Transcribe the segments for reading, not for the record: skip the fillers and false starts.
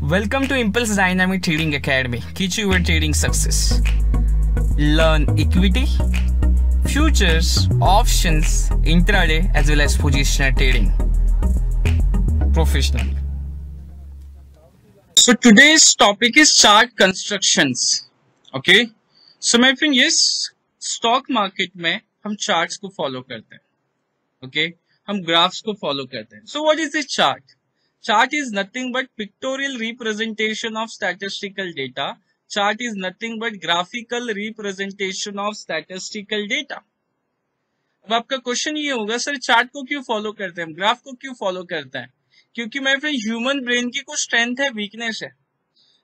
Welcome to Impulse Dynamic Trading Academy. Teach your trading success. Learn equity, futures, options, intraday as well as positional trading professionally. So today's topic is chart constructions. Okay. So my friend, yes, stock market में हम charts को follow करते हैं. Okay. हम graphs को follow करते हैं. So what is the chart? Chart is nothing but pictorial representation of statistical data. Chart is nothing but graphical representation of statistical data. अब आपका क्वेश्चन ये होगा, सर चार्ट को क्यों फॉलो करते हैं, ग्राफ को क्यों फॉलो करते हैं? क्योंकि माय फ्रेंड ह्यूमन ब्रेन की कुछ स्ट्रेंथ है, वीकनेस है.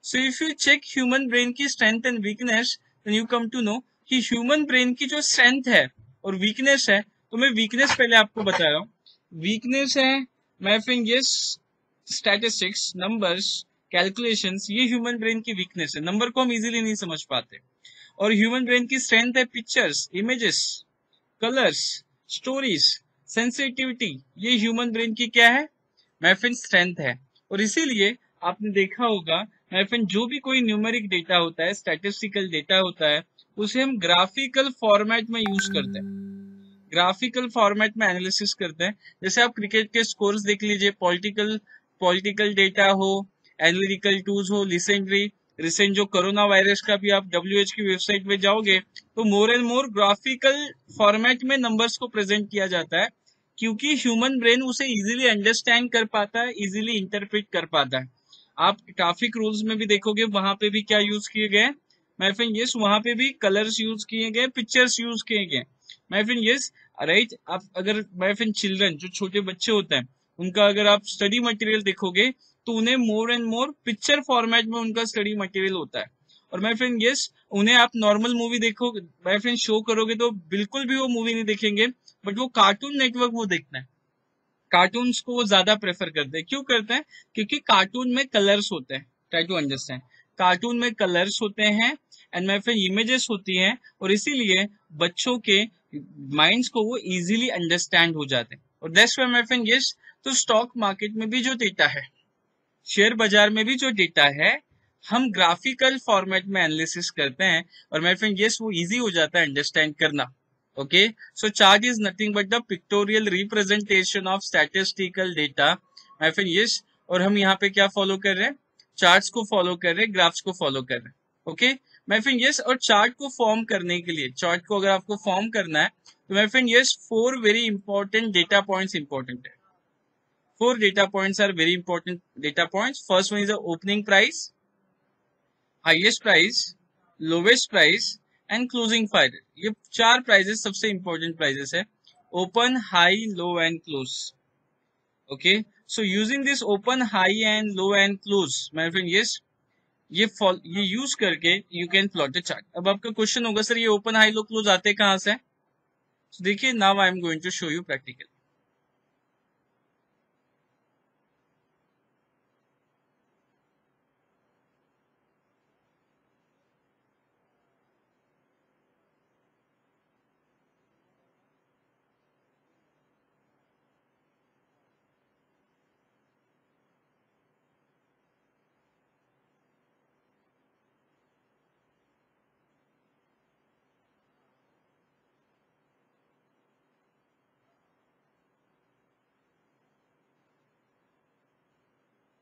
So if you check human brain की strength and weakness, then you come to know कि ह्यूमन ब्रेन की जो स्ट्रेंथ है और वीकनेस है, तो मैं वीकनेस पहले आपको बता रहा हूँ. वीकनेस है माय फ्रेंड ये स्टैटिस्टिक्स, नंबर्स, कैलकुलेशंस, ये ह्यूमन ब्रेन की वीकनेस है. नंबर को हम इजीली नहीं समझ पाते. और ह्यूमन ब्रेन की स्ट्रेंथ है pictures, images, colours, stories, sensitivity. ये ह्यूमन ब्रेन की क्या है माय फ्रेंड, स्ट्रेंथ है. और इसीलिए आपने देखा होगा माय फ्रेंड, जो भी कोई न्यूमेरिक डेटा होता है, स्टैटिस्टिकल डेटा होता है, उसे हम ग्राफिकल फॉर्मेट में यूज करते हैं. ग्राफिकल फॉर्मेट में एनालिसिस करते हैं. जैसे आप क्रिकेट के स्कोर्स देख लीजिए, पॉलिटिकल डेटा हो, एनालिटिकल टूल्स हो, रिसेंट जो कोरोना वायरस का भी आप WHO की वेबसाइट पे जाओगे तो more and more graphical format में नंबर्स को प्रेजेंट किया जाता है, क्योंकि ह्यूमन ब्रेन उसे इजीली अंडरस्टैंड कर पाता है, इजीली इंटरप्रेट कर पाता है. आप ट्रैफिक रूल्स में भी देखोगे, वहां पे भी क्या यूज किए गए माय फ्रेंड, यस, वहां पे भी कलर्स यूज किए गए, पिक्चर्स यूज किए गए माय फ्रेंड, यस, राइट. आप अगर माय फ्रेंड चिल्ड्रन, जो छोटे बच्चे होते हैं, उनका अगर आप स्टडी मटेरियल देखोगे तो उन्हें more and more picture format में उनका स्टडी मटेरियल होता है. और माय फ्रेंड यस, उन्हें आप नॉर्मल मूवी देखो माय फ्रेंड, शो करोगे तो बिल्कुल भी वो मूवी नहीं देखेंगे, बट वो कार्टून नेटवर्क वो देखना है. कार्टून्स को वो ज्यादा प्रेफर करते हैं. क्यों करते हैं? क्योंकि कार्टून में कलर्स होते हैं. Try to understand. कार्टून में कलर्स होते हैं एंड माय फ्रेंड इमेजेस होती हैं, और इसीलिए बच्चों के माइंड्स को वो इजीली अंडरस्टैंड हो जाते हैं. और that's why my friend yes, तो स्टॉक मार्केट में भी जो डेटा है, शेयर बाजार में भी जो डेटा है, हम ग्राफिकल फॉर्मेट में एनालिसिस करते हैं. और माय फ्रेंड यस, वो इजी हो जाता है अंडरस्टैंड करना. Okay, so chart is nothing but the pictorial representation of statistical data. My friend, yes, और हम यहाँ पे क्या फॉलो कर रहे हैं? चार्ट्स को फॉलो कर रहे हैं, ग्राफ्स को फॉलो कर रहे हैं. Okay my friend, yes. और चार्ट को फॉर्म करने के लिए, चार्ट को अगर आपको फॉर्म करना है तो my friend yes, 4 very important data points important है. 4 data points are very important data points. First one is the opening price, highest price, lowest price and closing price. ये 4 प्राइजेस सबसे important prices है. Open, high, low and close. Okay, so using this open, high and low and close my friend yes, ये use करके you can plot the chart. अब आपका question होगा, sir ये open, high, low, close आते कहां से? so, देखिए, now I am going to show you practical.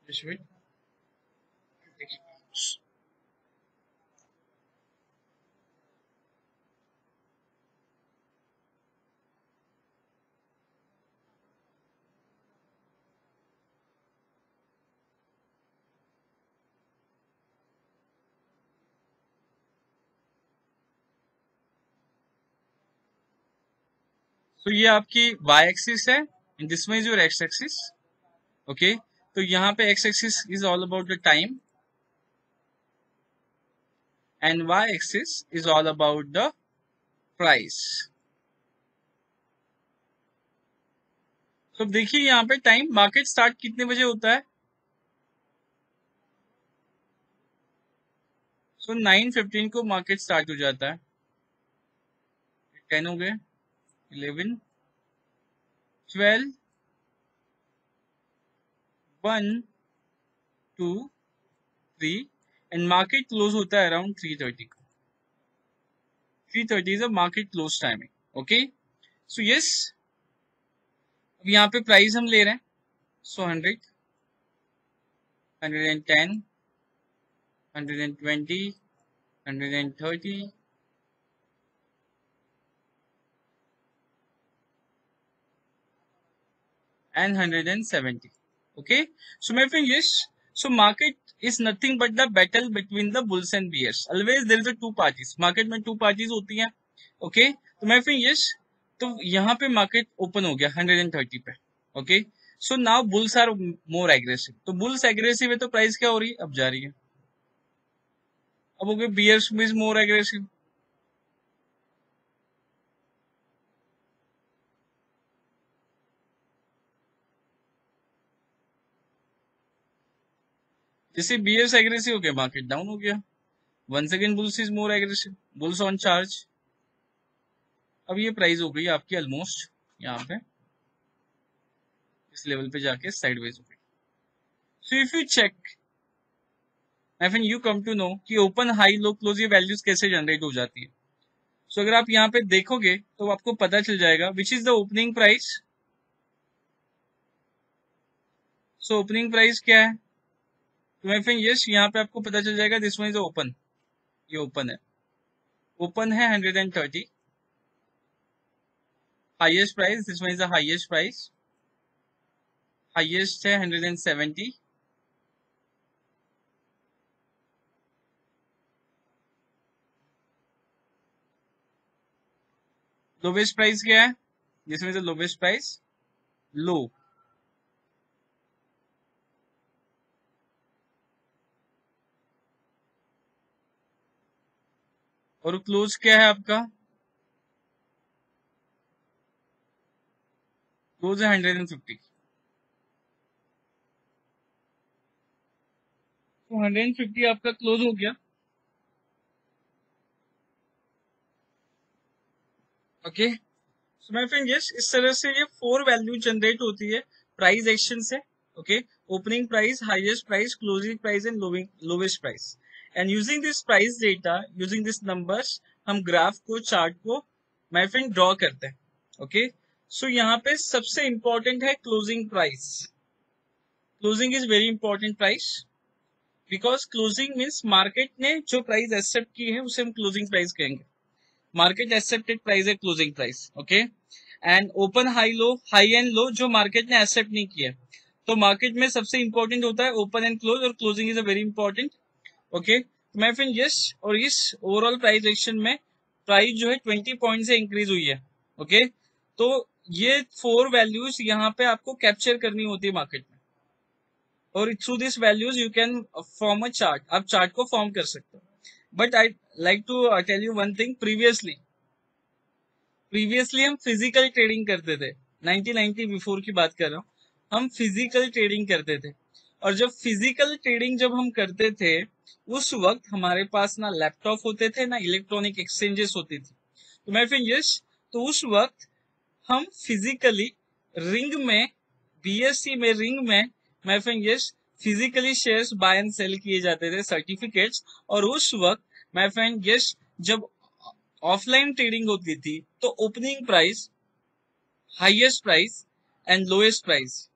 Just wait. तो ये आपकी y एक्सिस है and this one is your x axis. Okay, तो यहाँ पे x axis is all about the time and y axis is all about the price. तो देखिए यहाँ पे टाइम, मार्केट स्टार्ट कितने बजे होता है? सो 9:15 को मार्केट स्टार्ट हो जाता है. 10 हो गए, 11, 12, 1, 2, 3 एंड मार्केट क्लोज होता है अराउंड 3:30 को. 3:30 is a market close timing. Okay, so yes, अब यहाँ पे प्राइस हम ले रहे हैं. सो 100, 110, 120, 130, and 170. Okay, so my friend, yes, so market is nothing but the battle between the bulls and bears. Always there is a two parties. Market में two parties होती हैं. Okay, तो my friend, yes, तो यहाँ पे market open हो गया 130 पे. Okay, so now bulls are more aggressive. तो बुल्स एग्रेसिव है तो प्राइस क्या हो रही है, अब जा रही है. अब हो गया बियर्स इज मोर एग्रेसिव. जैसे बियर्स एग्रेसिव हो गया, मार्केट डाउन हो गया. Once again bulls is more aggressive, bulls on charge. अब ये प्राइस हो गई आपकी ऑलमोस्ट यहाँ पे इस लेवल पे जाके साइडवेज हो गई. So if you check, I friend, you come to know कि ओपन हाई लो क्लोज ये वैल्यूज कैसे जनरेट हो जाती है. सो अगर आप यहाँ पे देखोगे तो आपको पता चल जाएगा which is the opening price. So opening price क्या है, तो मैं फ्रेंड यस, यहाँ पे आपको पता चल जाएगा दिस वन इज ओपन. ये ओपन है, ओपन है 130. Highest price, this one is the highest price. Highest है 170. लोवेस्ट प्राइस क्या है, this one is the lowest price, low. और क्लोज क्या है आपका, क्लोज है 150. तो 150 आपका क्लोज हो गया. Okay, so my friend yes, इस तरह से ये 4 वैल्यू जनरेट होती है प्राइस एक्शन से. Okay, opening price, highest price, closing price and lowest price. And using this price data, using this numbers, हम ग्राफ को, चार्ट को माय फ्रेंड ड्रॉ करते हैं. ओके, सो यहाँ पे सबसे इंपॉर्टेंट है closing price. Closing is very important price, because closing means market ने जो प्राइस एक्सेप्ट की है उसे हम क्लोजिंग प्राइस कहेंगे. मार्केट एक्सेप्टेड प्राइस है closing price. Okay, and open high low, high and low जो मार्केट ने एक्सेप्ट नहीं किया. तो मार्केट में सबसे इंपॉर्टेंट होता है ओपन एंड क्लोज, और closing is a very important. Okay, मैं फ्रेंड यस, और इस ओवरऑल प्राइस एक्शन में प्राइस जो है 20 पॉइंट से इंक्रीज हुई है. ओके, तो ये 4 वैल्यूज यहाँ पे आपको कैप्चर करनी होती है मार्केट में, और through this values you can form a chart. आप चार्ट को फॉर्म कर सकते हो. But I like to tell you one thing, previously हम फिजिकल ट्रेडिंग करते थे. 1990 बिफोर की बात कर रहा हूँ, हम फिजिकल ट्रेडिंग करते थे. और जब फिजिकल ट्रेडिंग जब हम करते थे, उस वक्त हमारे पास ना लैपटॉप होते थे, ना इलेक्ट्रॉनिक एक्सचेंजेस होती थी. तो मैं फिर यस, तो उस वक्त हम फिजिकली रिंग में, बीएससी में रिंग में, मैं friends, physically shares buy and sell किए जाते थे, सर्टिफिकेट्स. और उस वक्त मैं फ्रेंड यस, जब ऑफलाइन ट्रेडिंग होती थी तो opening price, highest price and lowest price,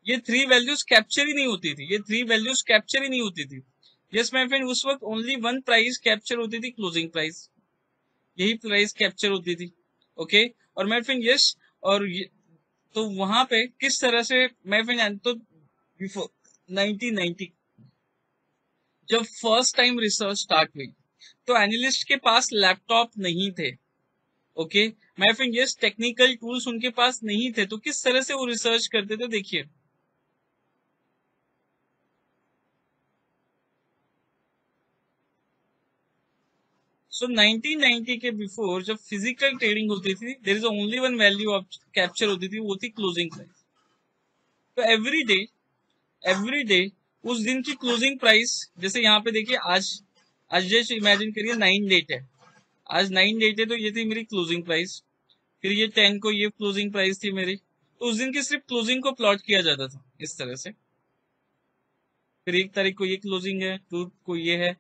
ये 3 वैल्यूज कैप्चर ही नहीं होती थी. ये 3 वैल्यूज कैप्चर ही नहीं होती थी. यस माय फ्रेंड, उस वक्त ओनली वन प्राइस कैप्चर होती थी, क्लोजिंग प्राइस. यही प्राइस कैप्चर होती थी. ओके, और माय फ्रेंड यस, और तो वहां पे किस तरह से माय फ्रेंड, तो बिफोर 1990 जब फर्स्ट टाइम रिसर्च स्टार्ट हुई, तो एनालिस्ट के पास लैपटॉप नहीं थे. ओके, मैं फ्रेंड यस, टेक्निकल टूल्स उनके पास नहीं थे. तो किस तरह से वो रिसर्च करते थे, देखिए. सो 1990 के बिफोर जब फिजिकल ट्रेडिंग होती थी, there is only one value of capture होती थी, वो थी क्लोजिंग प्राइस. तो एवरी डे उस दिन की क्लोजिंग प्राइस, जैसे यहाँ पे देखिए, आज जैसे इमेजिन करिए 9 डेट है, आज 9 डेट है, तो ये थी मेरी क्लोजिंग प्राइस. फिर ये 10 को ये क्लोजिंग प्राइस थी मेरी. तो उस दिन की सिर्फ क्लोजिंग को प्लॉट किया जाता था इस तरह से. फिर 1 तारीख को ये क्लोजिंग है, 2 को ये है,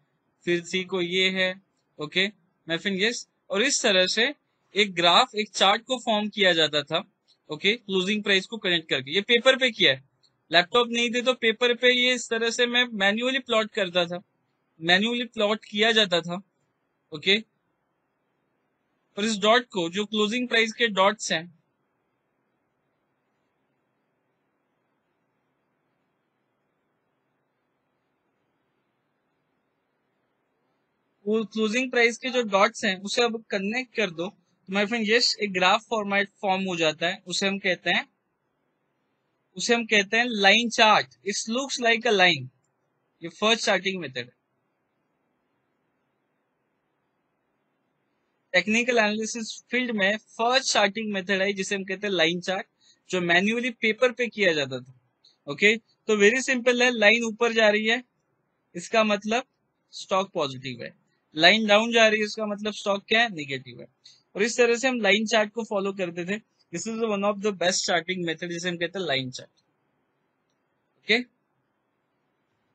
फिर 3 को ये है। ओके मैं फिर यस, और इस तरह से एक ग्राफ, एक चार्ट को फॉर्म किया जाता था। ओके क्लोजिंग प्राइस को कनेक्ट करके, ये पेपर पे किया है, लैपटॉप नहीं थे तो पेपर पे ये इस तरह से मैं मैन्युअली प्लॉट करता था, मैन्युअली प्लॉट किया जाता था। ओके और इस डॉट को, जो क्लोजिंग प्राइस के डॉट्स हैं, वो क्लोजिंग प्राइस के जो डॉट्स हैं उसे अब कनेक्ट कर दो तो माय फ्रेंड यस एक ग्राफ फॉर्मेट फॉर्म हो जाता है। उसे हम कहते हैं line chart. It looks like a line. ये फर्स्ट चार्टिंग मेथड है। टेक्निकल एनालिसिस फील्ड में फर्स्ट चार्टिंग मेथड है जिसे हम कहते हैं लाइन चार्ट, जो मैन्युअली पेपर पे किया जाता था। ओके तो वेरी सिंपल है, लाइन ऊपर जा रही है इसका मतलब स्टॉक पॉजिटिव है, लाइन डाउन जा रही है इसका मतलब स्टॉक क्या है, निगेटिव है। और इस तरह से हम लाइन चार्ट को फॉलो करते थे। This is one of the best charting method जिसे हम कहते हैं line chart. Okay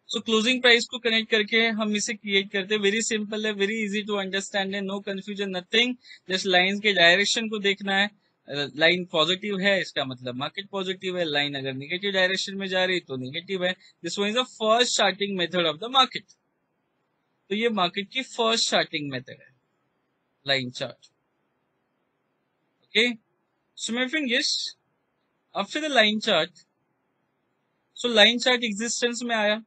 so closing price को कनेक्ट करके हम इसे क्रिएट करते हैं। वेरी सिंपल है, वेरी इजी टू अंडरस्टैंड है, no confusion nothing. Just line के डायरेक्शन को देखना है। लाइन पॉजिटिव है इसका मतलब मार्केट पॉजिटिव है, लाइन अगर निगेटिव डायरेक्शन में जा रही है तो निगेटिव है। This one is the first charting method of the market. तो ये मार्केट की फर्स्ट चार्टिंग मेथड है, line chart. Okay so my friend yes after the line chart, so line chart existence में आया,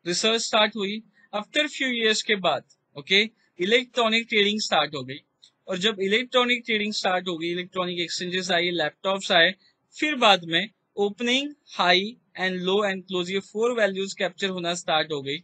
रिसर्च स्टार्ट हुई। After few years के बाद okay electronic trading start हो गई। और जब इलेक्ट्रॉनिक ट्रेडिंग स्टार्ट हो गई, इलेक्ट्रॉनिक एक्सचेंजेस आई, लैपटॉप्स आए, फिर बाद में opening, high and low and close, ये 4 वैल्यूज कैप्चर होना स्टार्ट हो गई।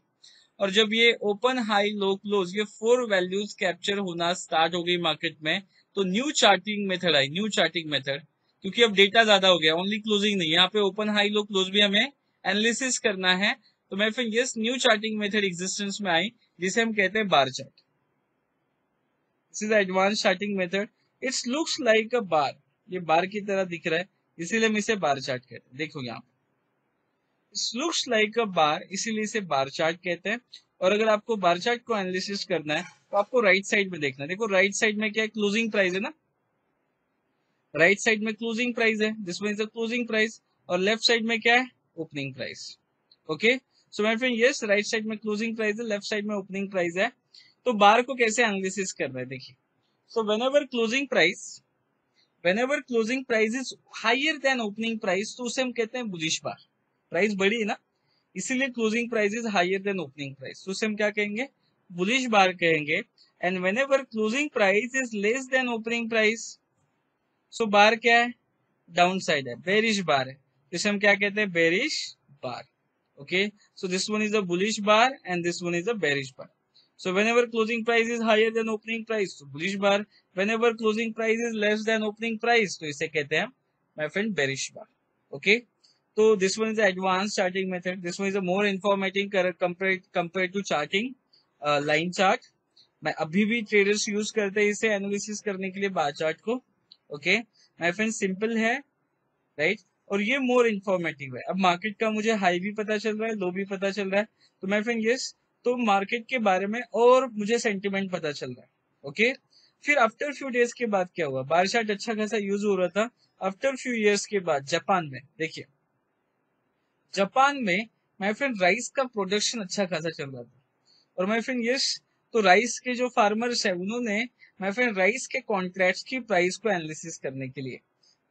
और जब ये ओपन, हाई, लो, क्लोज, ये 4 वैल्यूज कैप्चर होना स्टार्ट हो गई मार्केट में, तो new charting method I, new charting method. क्योंकि अब डेटा ज्यादा हो गया, ओनली क्लोजिंग नहीं, यहाँ पे ओपन, हाई, लो, क्लोज भी हमें एनालिसिस करना है। तो मैं फिर yes new charting method existence में आई जिसे हम कहते हैं bar chart. This is advance charting method. It's looks like a bar, ये बार की तरह दिख रहा है इसीलिए हम इसे बार चार्ट कहते हैं। देखो यहाँ लुक्स लाइक अ बार, इसीलिए इसे बार चार्ट कहते हैं। और अगर आपको बार चार्ट को एनालिसिस करना है तो आपको राइट साइड में देखना है। देखो राइट साइड में क्या है, क्लोजिंग प्राइस है ना, राइट साइड में क्लोजिंग प्राइस है, this means the closing price. और लेफ्ट साइड में क्या है, opening price. Okay so my friend yes right side में क्लोजिंग प्राइस है, लेफ्ट साइड में ओपनिंग प्राइस है। तो बार को कैसे एनालिसिस करना है देखिए। सो whenever closing price is higher than opening price, तो उसे हम कहते हैं बुलिश बार। प्राइस बड़ी है ना, इसीलिए closing price is higher than opening price, तो उसे हम क्या कहेंगे, बुलिश बार कहेंगे। And whenever closing price is less than opening price, so bar क्या है, डाउन साइड है, बेरिश बार है, जिसे हम क्या कहते हैं, bearish bar. Okay so this one is a bullish bar and this one is a bearish bar. So whenever closing price is higher than opening price, तो bullish bar. Whenever closing price is less than opening price, तो इसे कहते हैं my friend bearish bar. Okay? So this one is the advanced charting method. This one is a more informative compared to charting line chart. मैं अभी भी traders use करते हैं इसे एनालिसिस करने के लिए बार चार्ट को। ओके my friend सिंपल है, राइट और ये मोर इन्फॉर्मेटिव है। अब मार्केट का मुझे हाई भी पता चल रहा है, लो भी पता चल रहा है, तो मैं फ्रेंड यस तो मार्केट के बारे में और मुझे सेंटिमेंट पता चल रहा है। ओके फिर आफ्टर फ्यू डेज के बाद क्या हुआ, बार चार्ट अच्छा खासा यूज हो रहा था। आफ्टर फ्यू इयर्स के बाद जापान में देखिए, जापान में माय फ्रेंड राइस का प्रोडक्शन अच्छा खासा चल रहा था। और माय फ्रेंड यस तो राइस के जो फार्मर्स है उन्होंने माय फ्रेंड राइस के कॉन्ट्रैक्ट्स की प्राइस को एनालिसिस करने के लिए,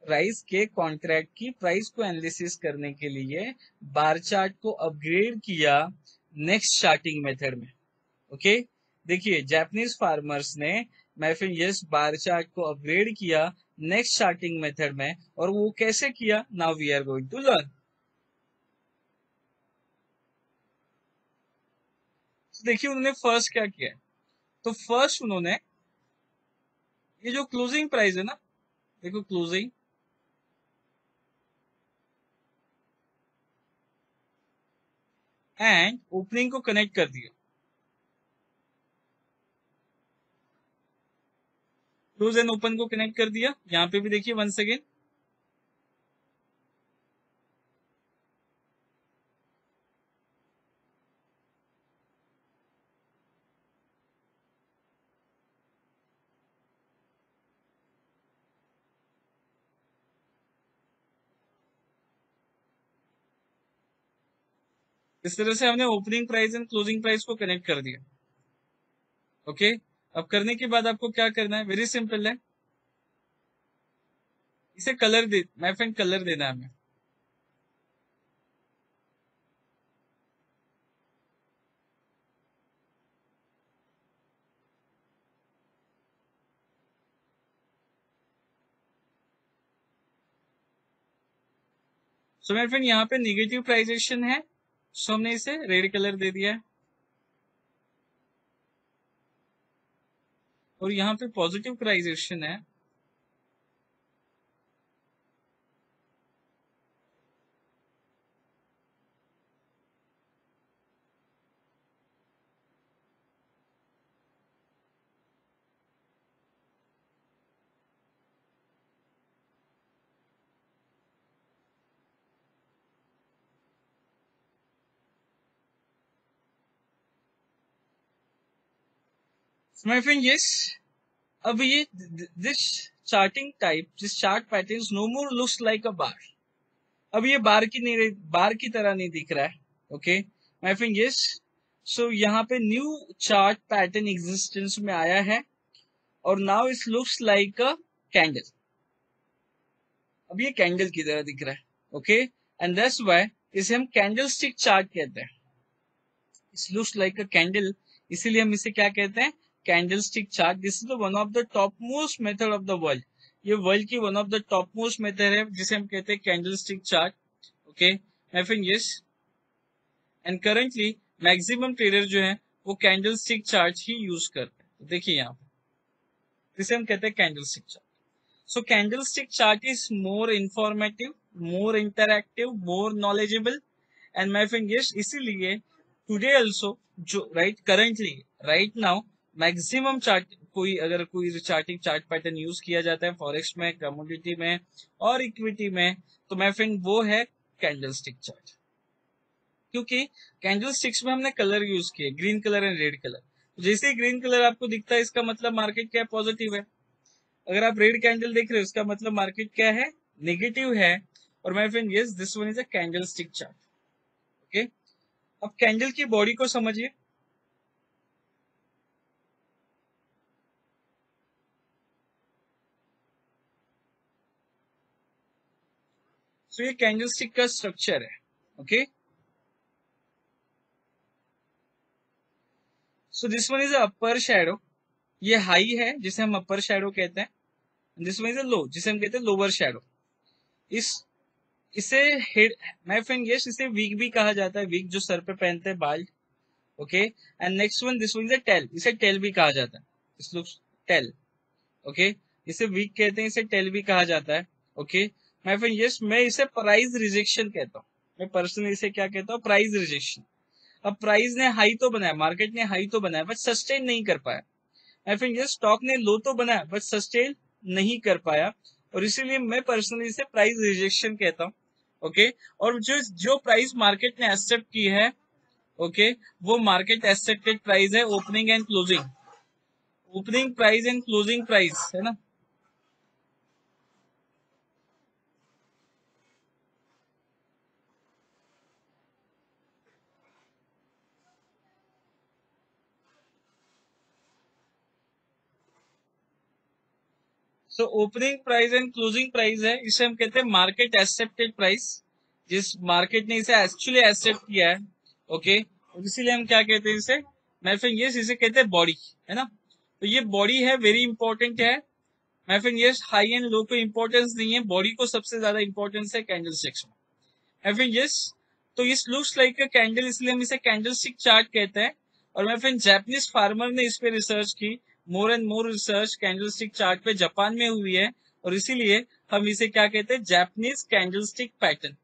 राइस के कॉन्ट्रैक्ट की प्राइस को एनालिसिस करने के लिए बार चार्ट को अपग्रेड किया नेक्स्ट चार्टिंग मेथड में। ओके देखिए जापानीज फार्मर्स ने मैं फिर यस बार चार्ट को अपग्रेड किया नेक्स्ट चार्टिंग मेथड में। और वो कैसे किया, now we are going to learn. देखिए उन्होंने फर्स्ट क्या किया, तो फर्स्ट उन्होंने ये जो क्लोजिंग प्राइस है ना, देखो क्लोजिंग एंड ओपनिंग को कनेक्ट कर दिया, क्लोज एंड ओपन को कनेक्ट कर दिया। यहाँ पे भी देखिए वन सेकेंड, इस तरह से हमने opening price and closing price को कनेक्ट कर दिया। ओके, अब करने के बाद आपको क्या करना है, वेरी सिंपल है, इसे colour they, my friend colour देना है हमें। सो माय फ्रेंड यहाँ पे निगेटिव प्राइजेशन है, सो हमने इसे रेड कलर दे दिया है, और यहाँ पे पॉजिटिव प्राइजेशन है, माय फ्रेंड यस। अब ये this charting type, this chart pattern no more looks like a bar. अब ये बार की तरह नहीं दिख रहा है। Okay my friend yes, so यहाँ पे न्यू चार्ट पैटर्न एग्जिस्टेंस में आया है, और now it looks like a candle. अब ये कैंडल की तरह दिख रहा है। ओके, एंड दैट्स व्हाई इसे हम कैंडल स्टिक चार्ट कहते हैं। It looks like a candle, इसीलिए हम इसे क्या कहते हैं, candle stick chart. This is the one of the top most method of the world. ये वर्ल्ड की one of the top most method है जिसे हम कहते हैं candle stick chart. Okay my friend yes, and currently maximum trader जो है वो कैंडल स्टिक चार्ट ही यूज करते हैं। देखिए यहाँ पे जिसे हम कहते हैं candle stick chart. So candlestick chart is more informative, more interactive, more knowledgeable, and my friend yes, इसीलिए today also जो right now maximum chart अगर कोई चार्टिंग चार्ट पैटर्न यूज किया जाता है फॉरेक्स में, कमोडिटी में और इक्विटी में, तो my friend वो है कैंडलस्टिक चार्ट। क्योंकि कैंडलस्टिक्स में हमने कलर यूज किए, green colour and red colour. जैसे ही ग्रीन कलर आपको दिखता है इसका मतलब मार्केट क्या पॉजिटिव है, अगर आप रेड कैंडल देख रहे हो इसका मतलब मार्केट क्या है, नेगेटिव है। और my friend yes, this one is a candle stick chart. Okay, अब कैंडल की बॉडी को समझिए। सो ये कैंडल स्टिक का स्ट्रक्चर है। Okay, so this one is upper shadow, ये हाई है जिसे हम अपर शैडो कहते हैं, दिस वन इज अ लो जिसे हम कहते हैं लोअर शैडो। इस इसे हेड, माय फ्रेंड यस, इसे वीक भी कहा जाता है, वीक जो सर पे पहनते हैं बाल। Okay, and next one this one is a tail, इसे टेल भी कहा जाता है, इस लुक्स टेल। ओके, इसे वीक कहते हैं, इसे टेल भी कहा जाता है। ओके माय फ्रेंड यस, मैं इसे प्राइस रिजेक्शन कहता हूँ, मैं पर्सनली इसे क्या कहता हूँ, प्राइस रिजेक्शन। अब प्राइस ने हाई तो बनाया, मार्केट ने हाई तो बनाया, बट सस्टेन नहीं कर पाया। माय फ्रेंड यस, स्टॉक ने लो तो बनाया बट सस्टेन नहीं कर पाया, और इसीलिए मैं पर्सनली इसे प्राइस रिजेक्शन कहता हूँ। ओके, और जो जो प्राइस मार्केट ने एक्सेप्ट की है, ओके, वो मार्केट एक्सेप्टेड प्राइस है opening and closing, opening price and closing price है ना। So opening price and closing price है, इसे हम कहते हैं मार्केट एक्सेप्टेड प्राइस, जिस मार्केट ने इसे एक्चुअली एक्सेप्ट किया है। ओके, और इसीलिए हम क्या कहते हैं इसे, मैं फ्रेंड यस, इसे कहते हैं बॉडी, है ना। तो ये बॉडी है, वेरी इंपॉर्टेंट है। मैं friend yes, high and low को इंपॉर्टेंस नहीं है, बॉडी को सबसे ज्यादा इंपॉर्टेंस है कैंडल स्टिक्स में। मैं फ्रेंड यस, तो इस लुक्स लाइक अ कैंडल, इसलिए हम इसे कैंडल स्टिक चार्ट कहते हैं। और मैं फ्रेंड जापानीज फार्मर ने इस पे रिसर्च की, more and more research candle stick chart पे जापान में हुई है, और इसीलिए हम इसे क्या कहते हैं, जापानीज कैंडल स्टिक पैटर्न।